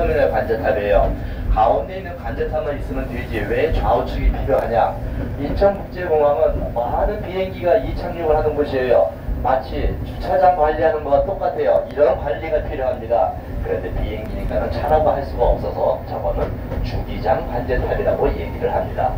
테르미널 관제탑이에요. 가운데 있는 관제탑만 있으면 되지 왜 좌우측이 필요하냐. 인천국제공항은 많은 비행기가 이착륙을 하는 곳이에요. 마치 주차장 관리하는 거와 똑같아요. 이런 관리가 필요합니다. 그런데 비행기니까는 차라고 할 수가 없어서 저거는 주기장 관제탑이라고 얘기를 합니다.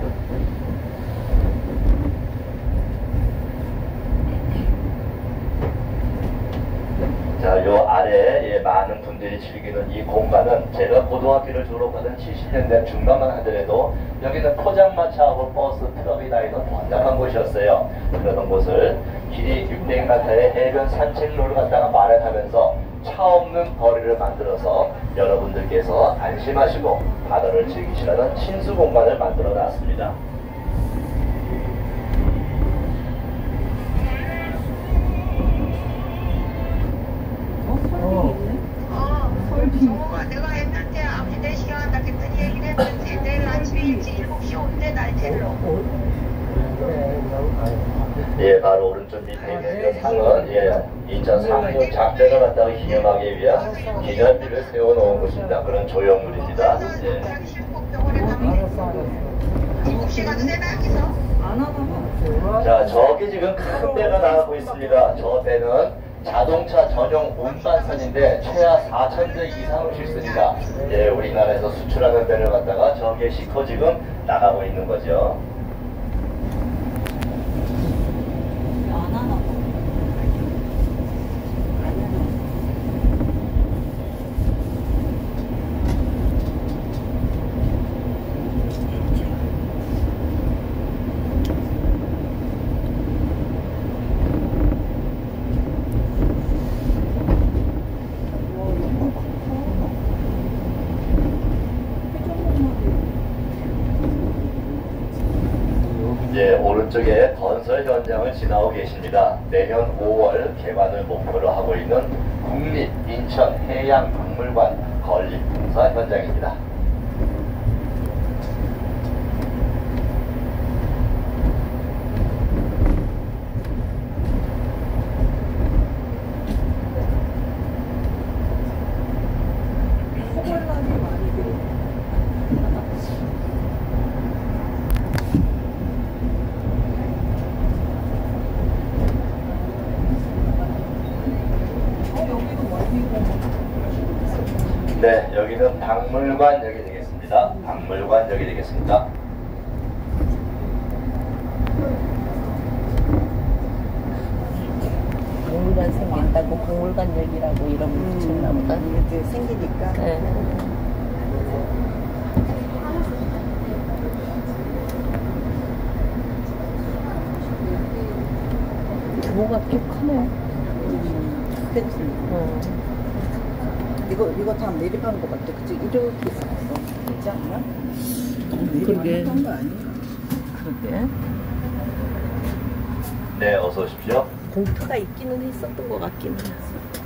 자, 요 아래에 많은 분들이 즐기는 이 공간은 제가 고등학교를 졸업하던 70년대 중반만 하더라도 여기는 포장마차하고 버스, 트럭이 다니는 번잡한 곳이었어요. 그러던 곳을 길이 600m의 해변 산책로를 갖다가 마련하면서 차 없는 거리를 만들어서 여러분들께서 안심하시고 바다를 즐기시라는 친수 공간을 만들어 놨습니다. 내가 했는데 아버지 4시간 한다 했더니 얘기를 했는데 내일 아침에 일찍 7시 온대 날 데리러. 예, 바로 오른쪽 밑에 있는 이 상은 인천 상륙 작전을 갖다가 기념하기 위한 기념비를 세워놓은 곳입니다. 그런 조형물입니다. 예. 자기 실곡병원에 가면 7시 가도 되나 여기서? 안 하나. 자, 저기 지금 큰 배가 나가고 있습니다. 저 배는 자동차 전용 운반선인데 최하 4,000대 이상을 싣습니다. 예, 우리나라에서 수출하는 배를 갖다가 저기에 싣고 지금 나가고 있는 거죠. 예, 오른쪽에 건설 현장을 지나고 계십니다. 내년 5월 개관을 목표로 하고 있는 국립 인천 해양박물관 건립공사 현장입니다. 네, 여기는 박물관역이 되겠습니다. 박물관역이 되겠습니다. 박물관 생긴다고 박물관역이라고 이름 붙였나 보다. 이렇게 생기니까. 네. 규모가 꽤 크네. 그치. 이거 다 매립한 것 같아. 그치? 이렇게 있었어. 있지 않나? 그러게. 매립한 거 아니야? 그러게. 네, 어서 오십시오. 공터가 있기는 했었던 것 같기는 했어.